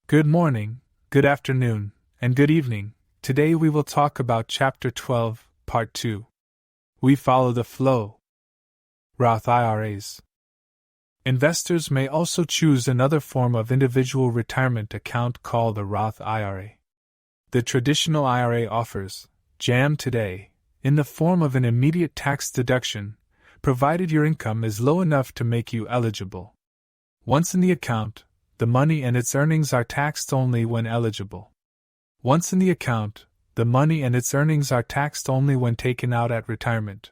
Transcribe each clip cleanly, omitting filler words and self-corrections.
Good morning, good afternoon, and good evening. Today we will talk about Chapter 12, Part 2. We follow the flow. Roth IRAs. Investors may also choose another form of individual retirement account called a Roth IRA. The traditional IRA offers jam today in the form of an immediate tax deduction, provided your income is low enough to make you eligible. Once in the account, the money and its earnings are taxed only when eligible. Once in the account, the money and its earnings are taxed only when taken out at retirement.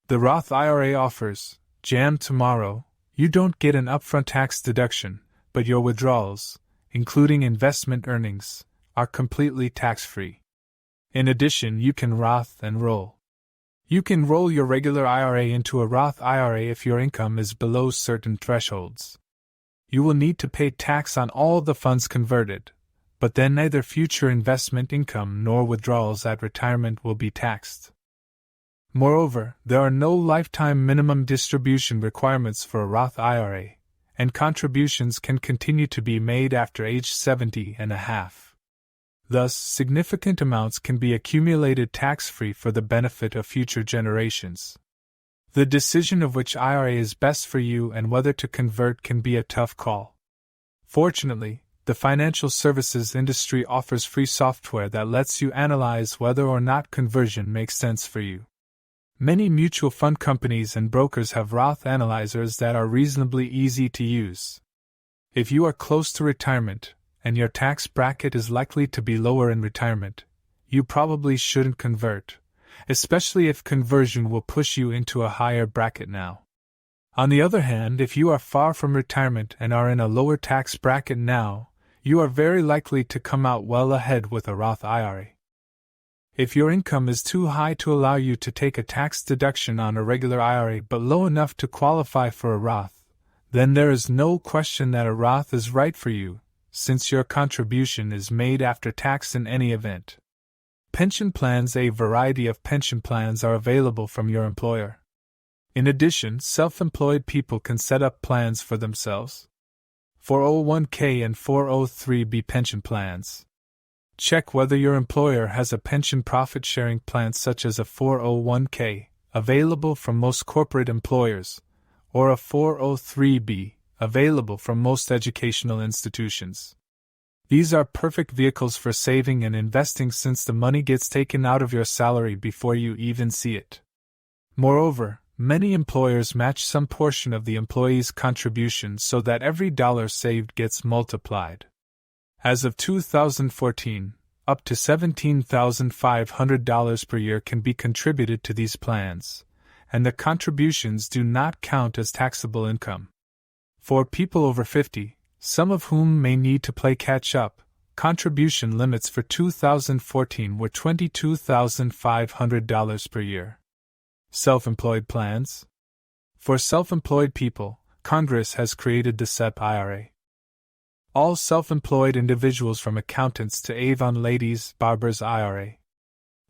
The Roth IRA offers jam tomorrow. You don't get an upfront tax deduction, but your withdrawals, including investment earnings, are completely tax-free. In addition, you can Roth and roll. You can roll your regular IRA into a Roth IRA if your income is below certain thresholds. You will need to pay tax on all the funds converted, but then neither future investment income nor withdrawals at retirement will be taxed. Moreover, there are no lifetime minimum distribution requirements for a Roth IRA, and contributions can continue to be made after age 70 and a half. Thus, significant amounts can be accumulated tax-free for the benefit of future generations. The decision of which IRA is best for you and whether to convert can be a tough call. Fortunately, the financial services industry offers free software that lets you analyze whether or not conversion makes sense for you. Many mutual fund companies and brokers have Roth analyzers that are reasonably easy to use. If you are close to retirement, and your tax bracket is likely to be lower in retirement, you probably shouldn't convert, especially if conversion will push you into a higher bracket now. On the other hand, if you are far from retirement and are in a lower tax bracket now, you are very likely to come out well ahead with a Roth IRA. If your income is too high to allow you to take a tax deduction on a regular IRA but low enough to qualify for a Roth, then there is no question that a Roth is right for you, since your contribution is made after tax in any event. Pension plans. A variety of pension plans are available from your employer. In addition, self-employed people can set up plans for themselves. 401k and 403b pension plans. Check whether your employer has a pension profit-sharing plan such as a 401k, available from most corporate employers, or a 403b, available from most educational institutions. These are perfect vehicles for saving and investing since the money gets taken out of your salary before you even see it. Moreover, many employers match some portion of the employee's contribution so that every dollar saved gets multiplied. As of 2014, up to $17,500 per year can be contributed to these plans, and the contributions do not count as taxable income. For people over 50, some of whom may need to play catch-up, contribution limits for 2014 were $22,500 per year. Self-employed plans. For self-employed people, Congress has created the SEP IRA. All self-employed individuals from accountants to Avon Ladies Barbers IRA.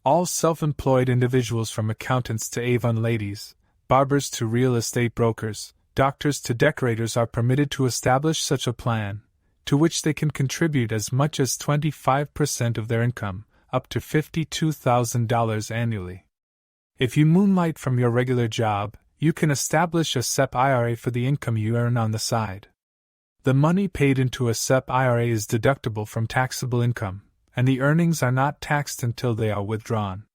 All self-employed individuals from accountants to Avon Ladies, barbers to real estate brokers, doctors to decorators are permitted to establish such a plan, to which they can contribute as much as 25% of their income, up to $52,000 annually. If you moonlight from your regular job, you can establish a SEP IRA for the income you earn on the side. The money paid into a SEP IRA is deductible from taxable income, and the earnings are not taxed until they are withdrawn.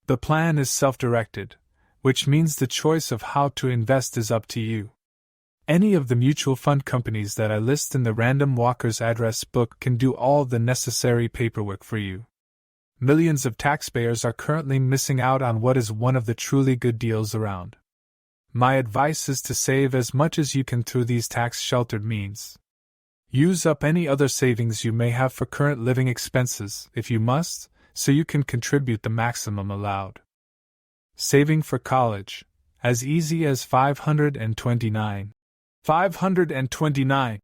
The plan is self-directed, which means the choice of how to invest is up to you. Any of the mutual fund companies that I list in the Random Walker's Address book can do all the necessary paperwork for you. Millions of taxpayers are currently missing out on what is one of the truly good deals around. My advice is to save as much as you can through these tax-sheltered means. Use up any other savings you may have for current living expenses, if you must, so you can contribute the maximum allowed. Saving for college. As easy as 529. 529.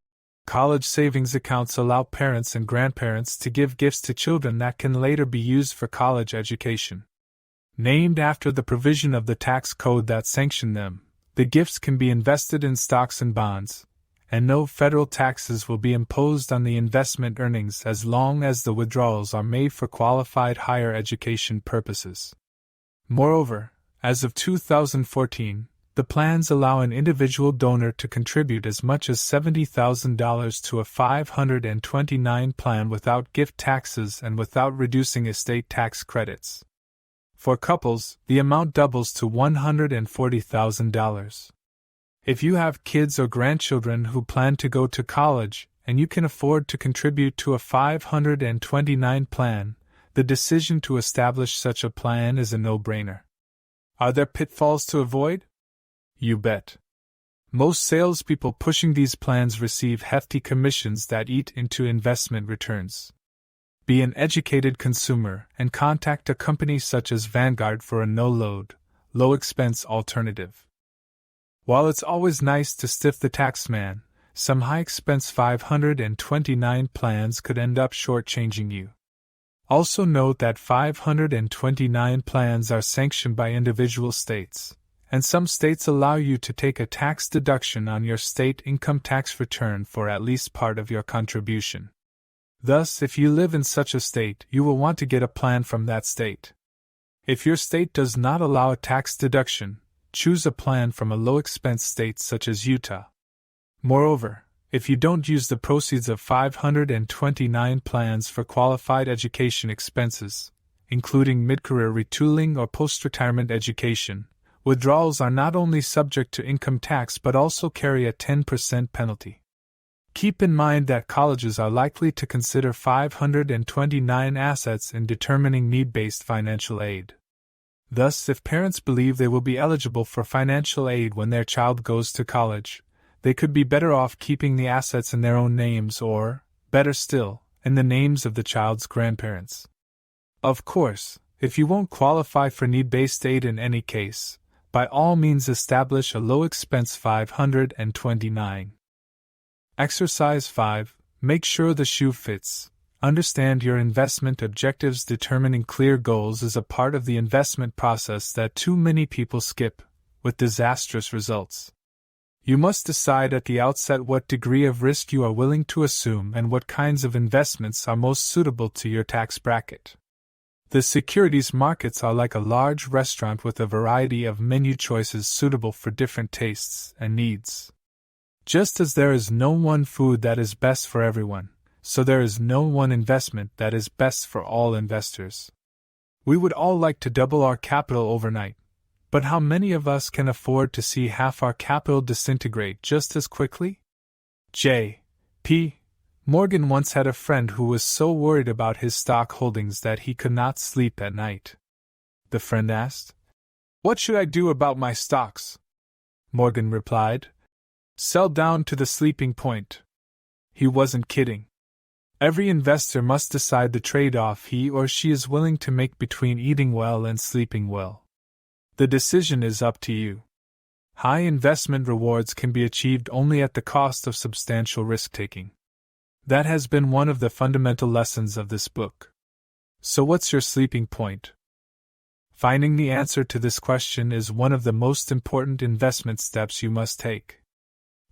College savings accounts allow parents and grandparents to give gifts to children that can later be used for college education. Named after the provision of the tax code that sanctioned them, the gifts can be invested in stocks and bonds, and no federal taxes will be imposed on the investment earnings as long as the withdrawals are made for qualified higher education purposes. Moreover, as of 2014, the plans allow an individual donor to contribute as much as $70,000 to a 529 plan without gift taxes and without reducing estate tax credits. For couples, the amount doubles to $140,000. If you have kids or grandchildren who plan to go to college and you can afford to contribute to a 529 plan, the decision to establish such a plan is a no-brainer. Are there pitfalls to avoid? You bet. Most salespeople pushing these plans receive hefty commissions that eat into investment returns. Be an educated consumer and contact a company such as Vanguard for a no-load, low-expense alternative. While it's always nice to stiff the taxman, some high-expense 529 plans could end up shortchanging you. Also note that 529 plans are sanctioned by individual states, and some states allow you to take a tax deduction on your state income tax return for at least part of your contribution. Thus, if you live in such a state, you will want to get a plan from that state. If your state does not allow a tax deduction, choose a plan from a low-expense state such as Utah. Moreover, if you don't use the proceeds of 529 plans for qualified education expenses, including mid-career retooling or post-retirement education, withdrawals are not only subject to income tax but also carry a 10% penalty. Keep in mind that colleges are likely to consider 529 assets in determining need-based financial aid. Thus, if parents believe they will be eligible for financial aid when their child goes to college, they could be better off keeping the assets in their own names or, better still, in the names of the child's grandparents. Of course, if you won't qualify for need-based aid in any case, by all means establish a low-expense 529. Exercise 5. Make sure the shoe fits. Understand your investment objectives. Determining clear goals is a part of the investment process that too many people skip, with disastrous results. You must decide at the outset what degree of risk you are willing to assume and what kinds of investments are most suitable to your tax bracket. The securities markets are like a large restaurant with a variety of menu choices suitable for different tastes and needs. Just as there is no one food that is best for everyone, so there is no one investment that is best for all investors. We would all like to double our capital overnight, but how many of us can afford to see half our capital disintegrate just as quickly? J. P. Morgan once had a friend who was so worried about his stock holdings that he could not sleep at night. The friend asked, "What should I do about my stocks?" Morgan replied, "Sell down to the sleeping point." He wasn't kidding. Every investor must decide the trade-off he or she is willing to make between eating well and sleeping well. The decision is up to you. High investment rewards can be achieved only at the cost of substantial risk-taking. That has been one of the fundamental lessons of this book. So what's your sleeping point? Finding the answer to this question is one of the most important investment steps you must take.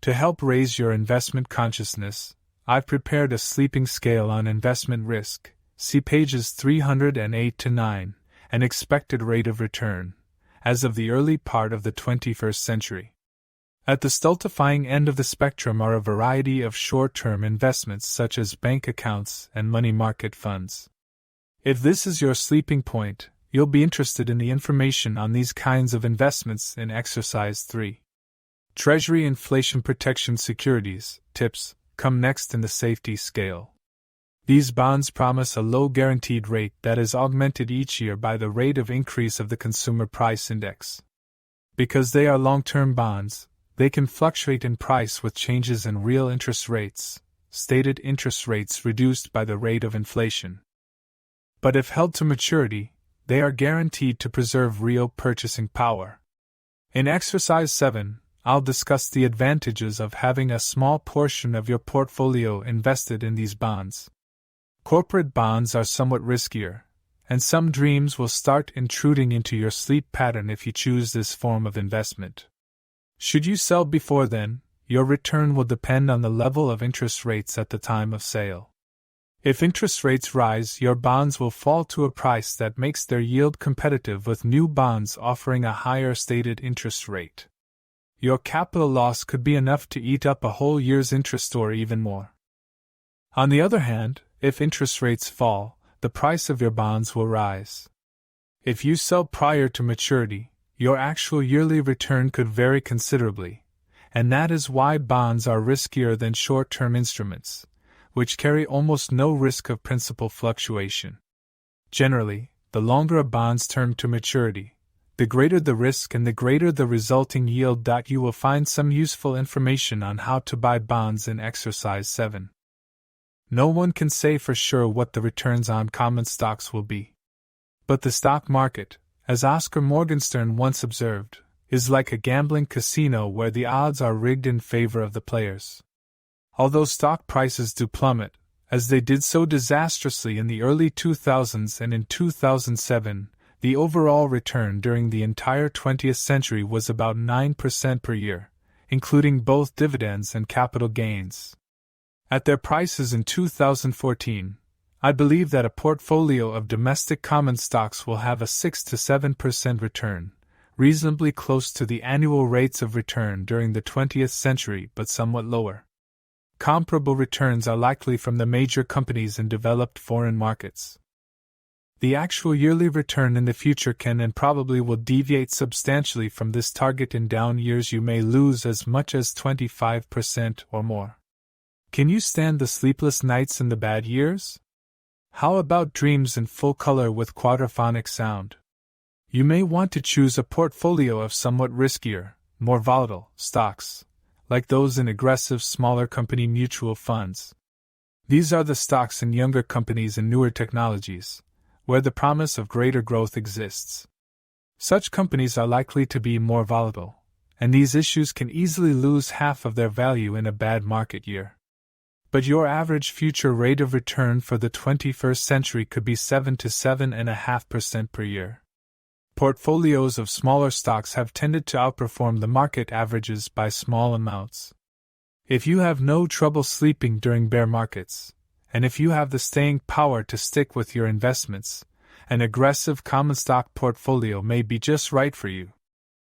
To help raise your investment consciousness, I've prepared a sleeping scale on investment risk, see pages 308 to 9, an expected rate of return, as of the early part of the 21st century. At the stultifying end of the spectrum are a variety of short-term investments such as bank accounts and money market funds. If this is your sleeping point, you'll be interested in the information on these kinds of investments in Exercise 3. Treasury inflation protection securities, TIPS, come next in the safety scale. These bonds promise a low guaranteed rate that is augmented each year by the rate of increase of the Consumer Price Index. Because they are long-term bonds, they can fluctuate in price with changes in real interest rates, stated interest rates reduced by the rate of inflation. But if held to maturity, they are guaranteed to preserve real purchasing power. In Exercise 7, I'll discuss the advantages of having a small portion of your portfolio invested in these bonds. Corporate bonds are somewhat riskier, and some dreams will start intruding into your sleep pattern if you choose this form of investment. Should you sell before then, your return will depend on the level of interest rates at the time of sale. If interest rates rise, your bonds will fall to a price that makes their yield competitive with new bonds offering a higher stated interest rate. Your capital loss could be enough to eat up a whole year's interest or even more. On the other hand, if interest rates fall, the price of your bonds will rise. If you sell prior to maturity, your actual yearly return could vary considerably, and that is why bonds are riskier than short-term instruments, which carry almost no risk of principal fluctuation. Generally, the longer a bond's term to maturity, the greater the risk and the greater the resulting yield. You will find some useful information on how to buy bonds in Exercise 7. No one can say for sure what the returns on common stocks will be. But the stock market, as Oscar Morgenstern once observed, is like a gambling casino where the odds are rigged in favor of the players. Although stock prices do plummet, as they did so disastrously in the early 2000s and in 2007, the overall return during the entire 20th century was about 9% per year, including both dividends and capital gains. At their prices in 2014, I believe that a portfolio of domestic common stocks will have a 6 to 7% return, reasonably close to the annual rates of return during the 20th century but somewhat lower. Comparable returns are likely from the major companies in developed foreign markets. The actual yearly return in the future can and probably will deviate substantially from this target. In down years you may lose as much as 25% or more. Can you stand the sleepless nights in the bad years? How about dreams in full color with quadraphonic sound? You may want to choose a portfolio of somewhat riskier, more volatile stocks, like those in aggressive smaller company mutual funds. These are the stocks in younger companies and newer technologies, where the promise of greater growth exists. Such companies are likely to be more volatile, and these issues can easily lose half of their value in a bad market year. But your average future rate of return for the 21st century could be 7 to 7.5% per year. Portfolios of smaller stocks have tended to outperform the market averages by small amounts. If you have no trouble sleeping during bear markets, and if you have the staying power to stick with your investments, an aggressive common stock portfolio may be just right for you.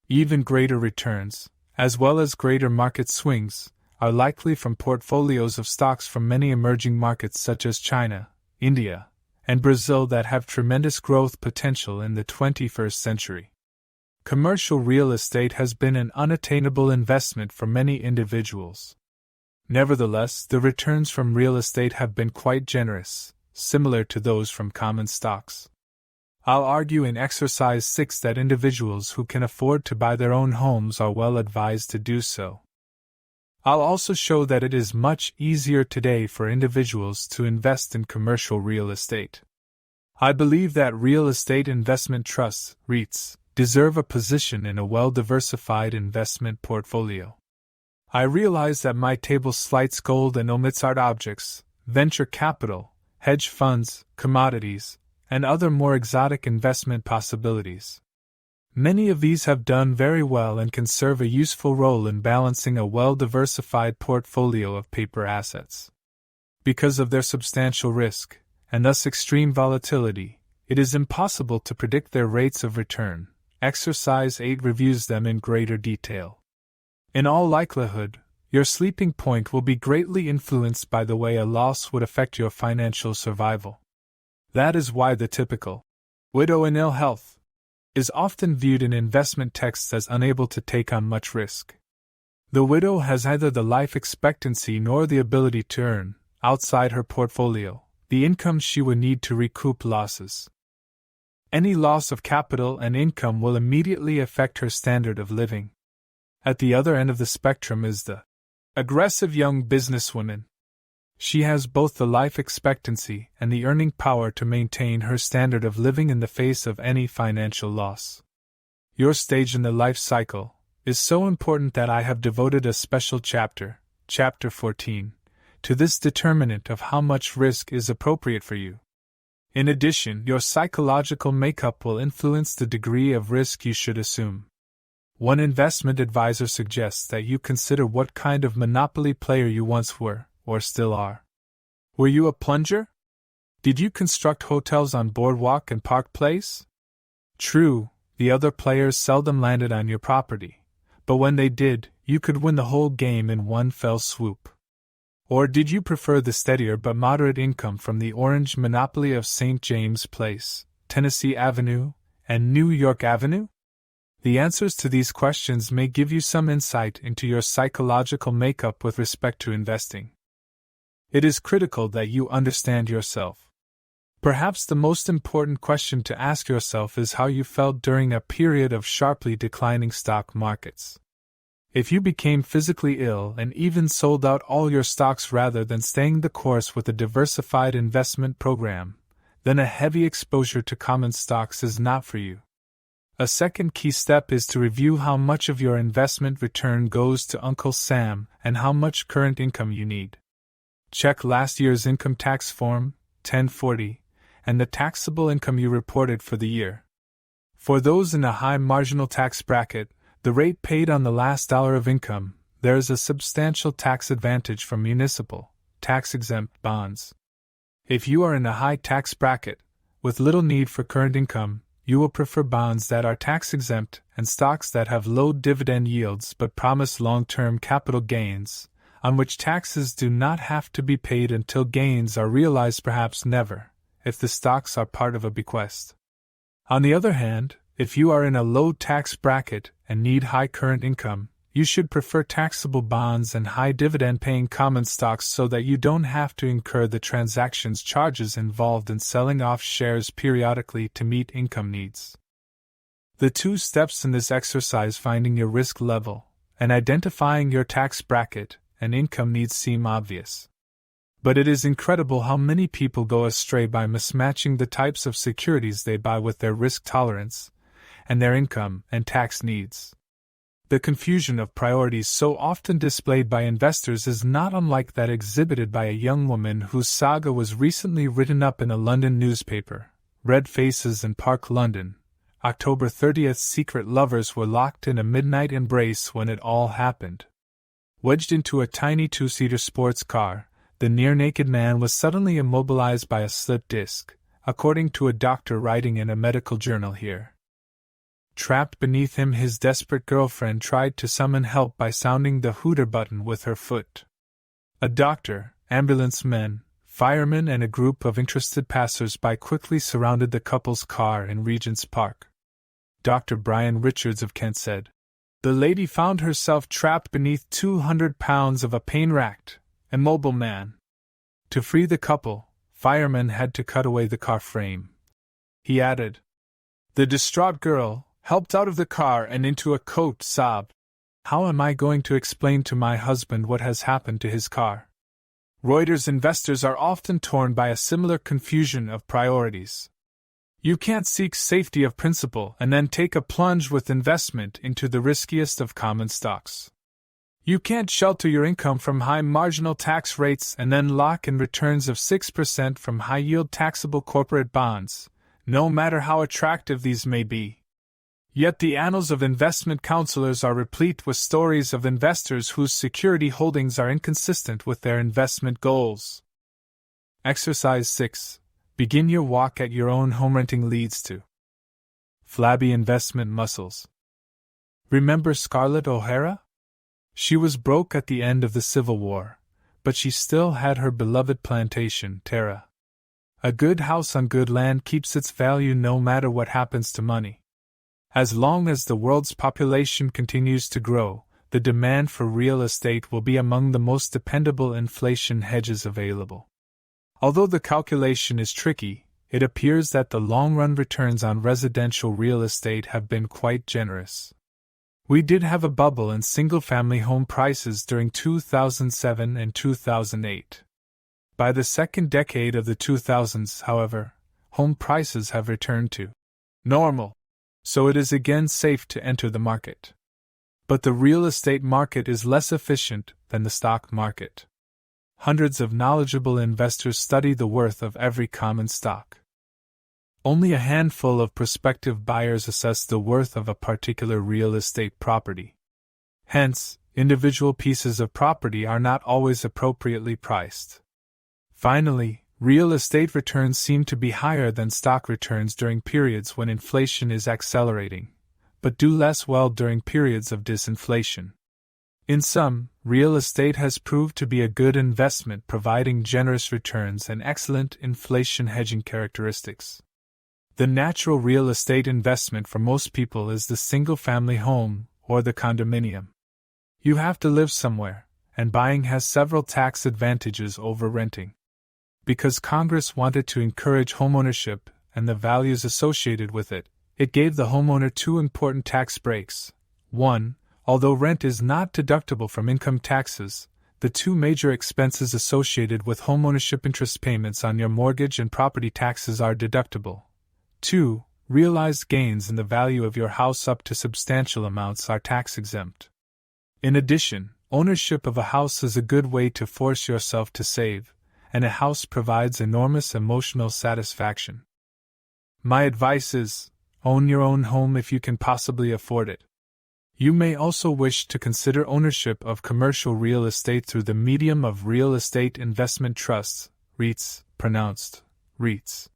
Even greater returns, as well as greater market swings, are likely from portfolios of stocks from many emerging markets such as China, India, and Brazil that have tremendous growth potential in the 21st century. Commercial real estate has been an unattainable investment for many individuals. Nevertheless, the returns from real estate have been quite generous, similar to those from common stocks. I'll argue in Exercise 6 that individuals who can afford to buy their own homes are well advised to do so. I'll also show that it is much easier today for individuals to invest in commercial real estate. I believe that real estate investment trusts, REITs, deserve a position in a well-diversified investment portfolio. I realize that my table slights gold and omits art objects, venture capital, hedge funds, commodities, and other more exotic investment possibilities. Many of these have done very well and can serve a useful role in balancing a well-diversified portfolio of paper assets. Because of their substantial risk, and thus extreme volatility, it is impossible to predict their rates of return. Exercise 8 reviews them in greater detail. In all likelihood, your sleeping point will be greatly influenced by the way a loss would affect your financial survival. That is why the typical widow in ill health is often viewed in investment texts as unable to take on much risk. The widow has neither the life expectancy nor the ability to earn, outside her portfolio, the income she would need to recoup losses. Any loss of capital and income will immediately affect her standard of living. At the other end of the spectrum is the aggressive young businesswoman. She has both the life expectancy and the earning power to maintain her standard of living in the face of any financial loss. Your stage in the life cycle is so important that I have devoted a special chapter, Chapter 14, to this determinant of how much risk is appropriate for you. In addition, your psychological makeup will influence the degree of risk you should assume. one investment advisor suggests that you consider what kind of monopoly player you once were, or still are. Were you a plunger? Did you construct hotels on Boardwalk and Park Place? True, the other players seldom landed on your property, but when they did, you could win the whole game in one fell swoop. Or did you prefer the steadier but moderate income from the orange monopoly of St. James Place, Tennessee Avenue, and New York Avenue? The answers to these questions may give you some insight into your psychological makeup with respect to investing. It is critical that you understand yourself. Perhaps the most important question to ask yourself is how you felt during a period of sharply declining stock markets. If you became physically ill and even sold out all your stocks rather than staying the course with a diversified investment program, then a heavy exposure to common stocks is not for you. A second key step is to review how much of your investment return goes to Uncle Sam and how much current income you need. Check last year's income tax form, 1040, and the taxable income you reported for the year. For those in a high marginal tax bracket, the rate paid on the last dollar of income, there is a substantial tax advantage from municipal, tax-exempt bonds. If you are in a high tax bracket, with little need for current income, you will prefer bonds that are tax-exempt and stocks that have low dividend yields but promise long-term capital gains, on which taxes do not have to be paid until gains are realized, perhaps never, if the stocks are part of a bequest. On the other hand, if you are in a low tax bracket and need high current income, you should prefer taxable bonds and high dividend-paying common stocks so that you don't have to incur the transactions charges involved in selling off shares periodically to meet income needs. The two steps in this exercise, finding your risk level and identifying your tax bracket and income needs, seem obvious. But it is incredible how many people go astray by mismatching the types of securities they buy with their risk tolerance and their income and tax needs. The confusion of priorities so often displayed by investors is not unlike that exhibited by a young woman whose saga was recently written up in a London newspaper. Red Faces in Park, London, October 30th. Secret lovers were locked in a midnight embrace when it all happened. Wedged into a tiny two-seater sports car, the near-naked man was suddenly immobilized by a slip disc, according to a doctor writing in a medical journal here. Trapped beneath him, his desperate girlfriend tried to summon help by sounding the hooter button with her foot. A doctor, ambulance men, firemen, and a group of interested passers-by quickly surrounded the couple's car in Regent's Park. Dr. Brian Richards of Kent said, "The lady found herself trapped beneath 200 pounds of a pain-racked, immobile man. To free the couple, firemen had to cut away the car frame." He added, "The distraught girl, helped out of the car and into a coat, sobbed, 'How am I going to explain to my husband what has happened to his car?'" Reuters investors are often torn by a similar confusion of priorities. You can't seek safety of principle and then take a plunge with investment into the riskiest of common stocks. You can't shelter your income from high marginal tax rates and then lock in returns of 6% from high-yield taxable corporate bonds, no matter how attractive these may be. Yet the annals of investment counselors are replete with stories of investors whose security holdings are inconsistent with their investment goals. Exercise 6. Begin your walk at your own home. Renting leads to flabby investment muscles. Remember Scarlett O'Hara? She was broke at the end of the Civil War, but she still had her beloved plantation, Tara. A good house on good land keeps its value no matter what happens to money. As long as the world's population continues to grow, the demand for real estate will be among the most dependable inflation hedges available. Although the calculation is tricky, it appears that the long-run returns on residential real estate have been quite generous. We did have a bubble in single-family home prices during 2007 and 2008. By the second decade of the 2000s, however, home prices have returned to normal, so it is again safe to enter the market. But the real estate market is less efficient than the stock market. Hundreds of knowledgeable investors study the worth of every common stock. Only a handful of prospective buyers assess the worth of a particular real estate property. Hence, individual pieces of property are not always appropriately priced. Finally, real estate returns seem to be higher than stock returns during periods when inflation is accelerating, but do less well during periods of disinflation. In sum, real estate has proved to be a good investment, providing generous returns and excellent inflation hedging characteristics. The natural real estate investment for most people is the single-family home or the condominium. You have to live somewhere, and buying has several tax advantages over renting. Because Congress wanted to encourage homeownership and the values associated with it, it gave the homeowner two important tax breaks. 1. Although rent is not deductible from income taxes, the two major expenses associated with homeownership, interest payments on your mortgage and property taxes, are deductible. 2. Realized gains in the value of your house up to substantial amounts are tax-exempt. In addition, ownership of a house is a good way to force yourself to save, and a house provides enormous emotional satisfaction. My advice is, own your own home if you can possibly afford it. You may also wish to consider ownership of commercial real estate through the medium of real estate investment trusts, REITs, pronounced REITs.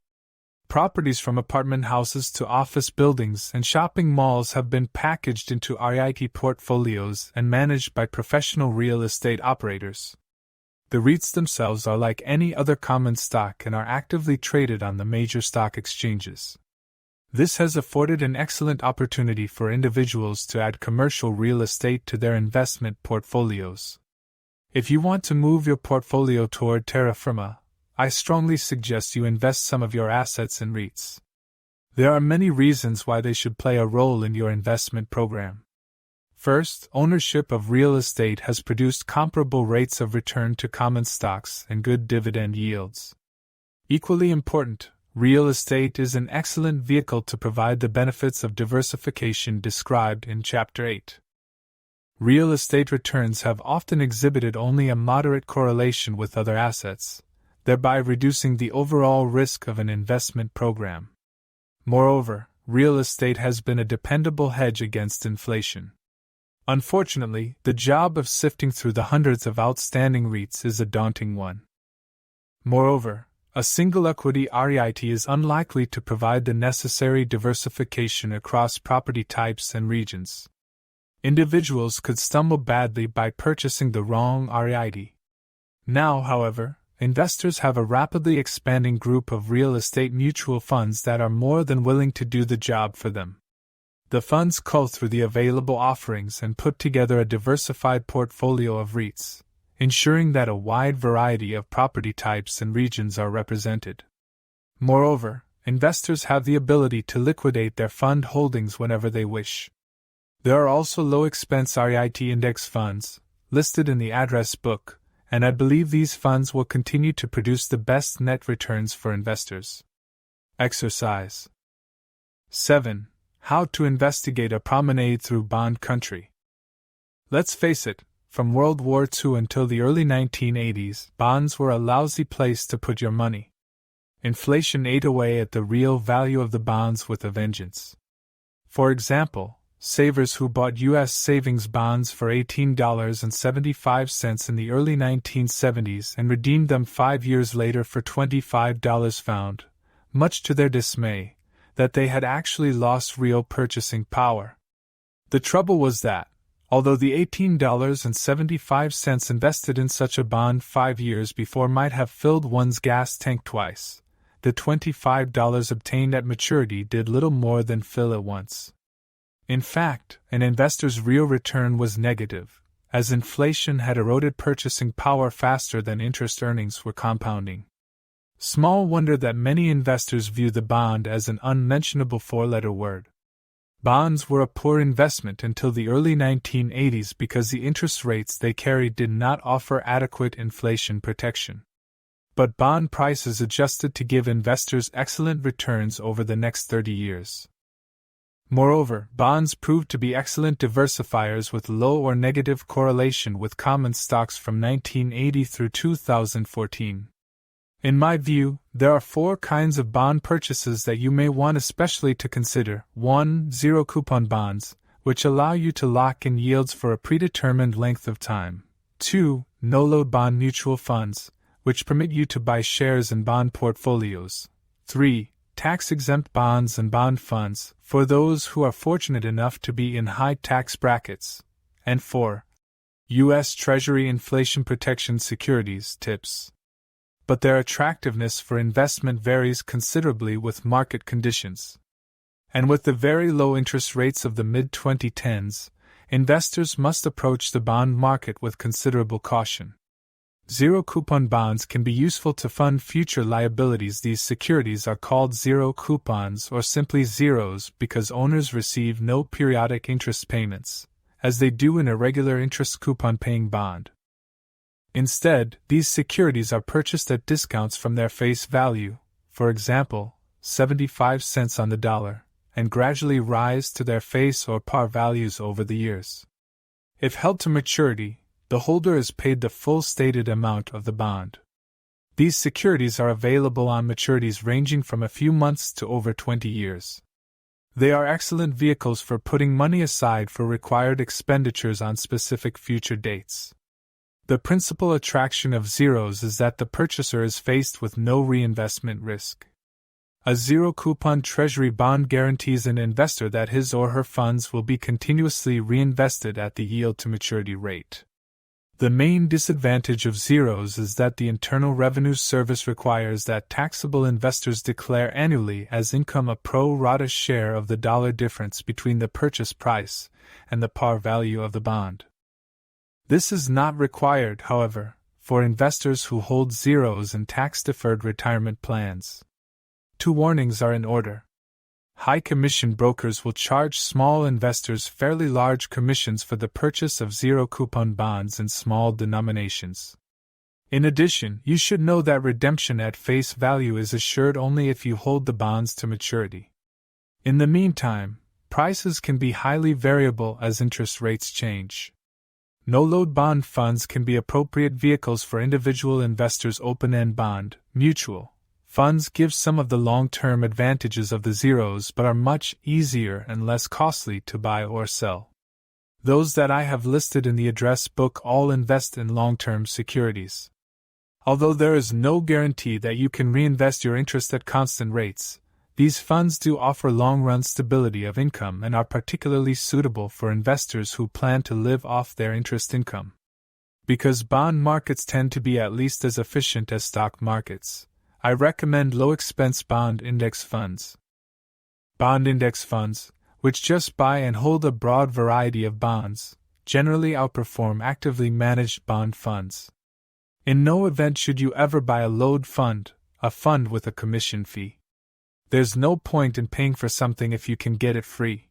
Properties from apartment houses to office buildings and shopping malls have been packaged into REIT portfolios and managed by professional real estate operators. The REITs themselves are like any other common stock and are actively traded on the major stock exchanges. This has afforded an excellent opportunity for individuals to add commercial real estate to their investment portfolios. If you want to move your portfolio toward terra firma, I strongly suggest you invest some of your assets in REITs. There are many reasons why they should play a role in your investment program. First, ownership of real estate has produced comparable rates of return to common stocks and good dividend yields. Equally important, real estate is an excellent vehicle to provide the benefits of diversification described in Chapter 8. Real estate returns have often exhibited only a moderate correlation with other assets, thereby reducing the overall risk of an investment program. Moreover, real estate has been a dependable hedge against inflation. Unfortunately, the job of sifting through the hundreds of outstanding REITs is a daunting one. Moreover, a single equity REIT is unlikely to provide the necessary diversification across property types and regions. Individuals could stumble badly by purchasing the wrong REIT. Now, however, investors have a rapidly expanding group of real estate mutual funds that are more than willing to do the job for them. The funds cull through the available offerings and put together a diversified portfolio of REITs, ensuring that a wide variety of property types and regions are represented. Moreover, investors have the ability to liquidate their fund holdings whenever they wish. There are also low-expense REIT index funds, listed in the address book, and I believe these funds will continue to produce the best net returns for investors. Exercise 7. How to investigate a promenade through bond country. Let's face it, from World War II until the early 1980s, bonds were a lousy place to put your money. Inflation ate away at the real value of the bonds with a vengeance. For example, savers who bought U.S. savings bonds for $18.75 in the early 1970s and redeemed them 5 years later for $25 found, much to their dismay, that they had actually lost real purchasing power. The trouble was that, although the $18.75 invested in such a bond 5 years before might have filled one's gas tank twice, the $25 obtained at maturity did little more than fill it once. In fact, an investor's real return was negative, as inflation had eroded purchasing power faster than interest earnings were compounding. Small wonder that many investors view the bond as an unmentionable four-letter word. Bonds were a poor investment until the early 1980s because the interest rates they carried did not offer adequate inflation protection. But bond prices adjusted to give investors excellent returns over the next 30 years. Moreover, bonds proved to be excellent diversifiers with low or negative correlation with common stocks from 1980 through 2014. In my view, There are 4 kinds of bond purchases that you may want especially to consider. 1. Zero-coupon bonds, which allow you to lock in yields for a predetermined length of time. 2. No-load bond mutual funds, which permit you to buy shares in bond portfolios. 3. Tax-exempt bonds and bond funds, for those who are fortunate enough to be in high tax brackets. And 4. U.S. Treasury inflation protection securities (TIPS). But their attractiveness for investment varies considerably with market conditions. And with the very low interest rates of the mid-2010s, investors must approach the bond market with considerable caution. Zero-coupon bonds can be useful to fund future liabilities. These securities are called zero coupons or simply zeros because owners receive no periodic interest payments, as they do in a regular interest coupon-paying bond. Instead, these securities are purchased at discounts from their face value, for example, 75 cents on the dollar, and gradually rise to their face or par values over the years. If held to maturity, the holder is paid the full stated amount of the bond. These securities are available on maturities ranging from a few months to over 20 years. They are excellent vehicles for putting money aside for required expenditures on specific future dates. The principal attraction of zeros is that the purchaser is faced with no reinvestment risk. A zero-coupon treasury bond guarantees an investor that his or her funds will be continuously reinvested at the yield-to-maturity rate. The main disadvantage of zeros is that the Internal Revenue Service requires that taxable investors declare annually as income a pro rata share of the dollar difference between the purchase price and the par value of the bond. This is not required, however, for investors who hold zeros in tax-deferred retirement plans. 2 warnings are in order. High commission brokers will charge small investors fairly large commissions for the purchase of zero-coupon bonds in small denominations. In addition, you should know that redemption at face value is assured only if you hold the bonds to maturity. In the meantime, prices can be highly variable as interest rates change. No-load bond funds can be appropriate vehicles for individual investors. Open-end bond, mutual funds give some of the long-term advantages of the zeros but are much easier and less costly to buy or sell. Those that I have listed in the address book all invest in long-term securities. Although there is no guarantee that you can reinvest your interest at constant rates, these funds do offer long-run stability of income and are particularly suitable for investors who plan to live off their interest income. Because bond markets tend to be at least as efficient as stock markets, I recommend low-expense bond index funds. Bond index funds, which just buy and hold a broad variety of bonds, generally outperform actively managed bond funds. In no event should you ever buy a load fund, a fund with a commission fee. There's no point in paying for something if you can get it free.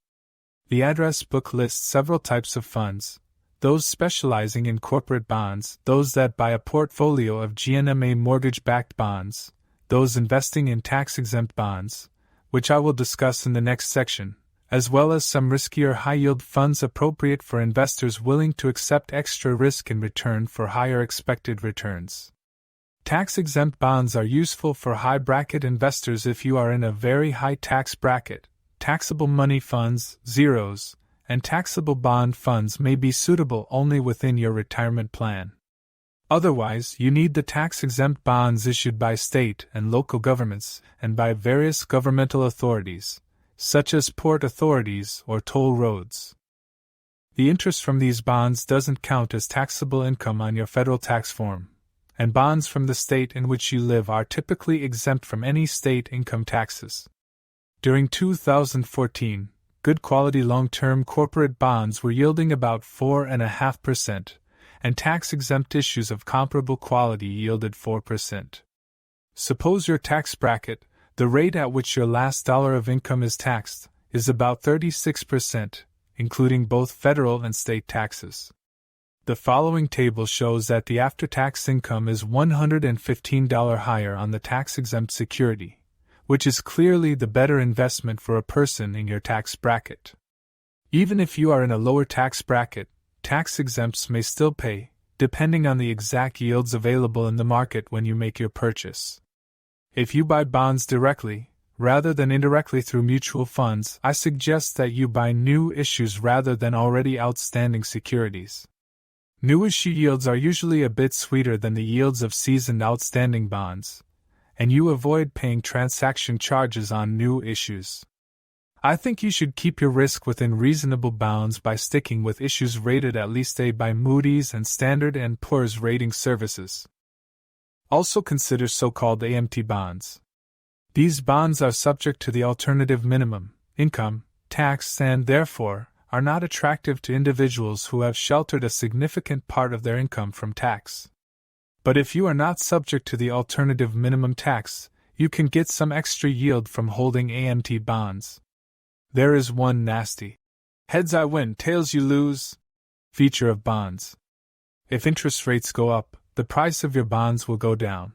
The address book lists several types of funds, those specializing in corporate bonds, those that buy a portfolio of GNMA mortgage-backed bonds, those investing in tax-exempt bonds, which I will discuss in the next section, as well as some riskier high-yield funds appropriate for investors willing to accept extra risk in return for higher expected returns. Tax-exempt bonds are useful for high-bracket investors if you are in a very high tax bracket. Taxable money funds, zeros, and taxable bond funds may be suitable only within your retirement plan. Otherwise, you need the tax-exempt bonds issued by state and local governments and by various governmental authorities, such as port authorities or toll roads. The interest from these bonds doesn't count as taxable income on your federal tax form, and bonds from the state in which you live are typically exempt from any state income taxes. During 2014, good quality long-term corporate bonds were yielding about 4.5%, and tax-exempt issues of comparable quality yielded 4%. Suppose your tax bracket, the rate at which your last dollar of income is taxed, is about 36%, including both federal and state taxes. The following table shows that the after-tax income is $115 higher on the tax-exempt security, which is clearly the better investment for a person in your tax bracket. Even if you are in a lower tax bracket, tax-exempts may still pay, depending on the exact yields available in the market when you make your purchase. If you buy bonds directly, rather than indirectly through mutual funds, I suggest that you buy new issues rather than already outstanding securities. New issue yields are usually a bit sweeter than the yields of seasoned outstanding bonds, and you avoid paying transaction charges on new issues. I think you should keep your risk within reasonable bounds by sticking with issues rated at least A by Moody's and Standard & Poor's rating services. Also consider so-called AMT bonds. These bonds are subject to the alternative minimum income tax and therefore are not attractive to individuals who have sheltered a significant part of their income from tax. But if you are not subject to the alternative minimum tax, you can get some extra yield from holding AMT bonds. There is one nasty heads I win, tails you lose feature of bonds. If interest rates go up, the price of your bonds will go down.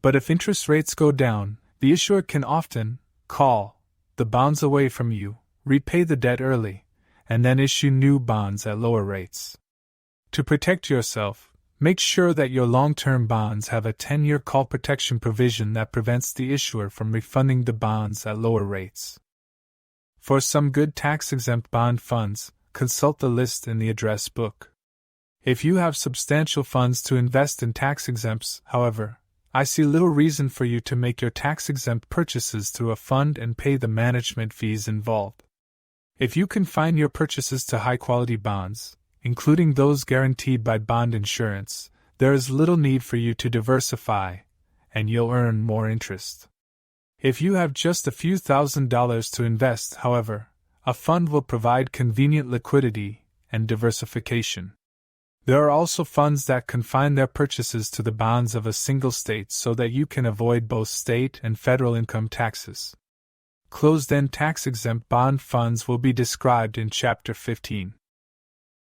But if interest rates go down, the issuer can often call the bonds away from you, repay the debt early, and then issue new bonds at lower rates. To protect yourself, make sure that your long-term bonds have a 10-year call protection provision that prevents the issuer from refunding the bonds at lower rates. For some good tax-exempt bond funds, consult the list in the address book. If you have substantial funds to invest in tax-exempts, however, I see little reason for you to make your tax-exempt purchases through a fund and pay the management fees involved. If you confine your purchases to high-quality bonds, including those guaranteed by bond insurance, there is little need for you to diversify, and you'll earn more interest. If you have just a few $1,000s to invest, however, a fund will provide convenient liquidity and diversification. There are also funds that confine their purchases to the bonds of a single state so that you can avoid both state and federal income taxes. Closed-end tax-exempt bond funds will be described in Chapter 15.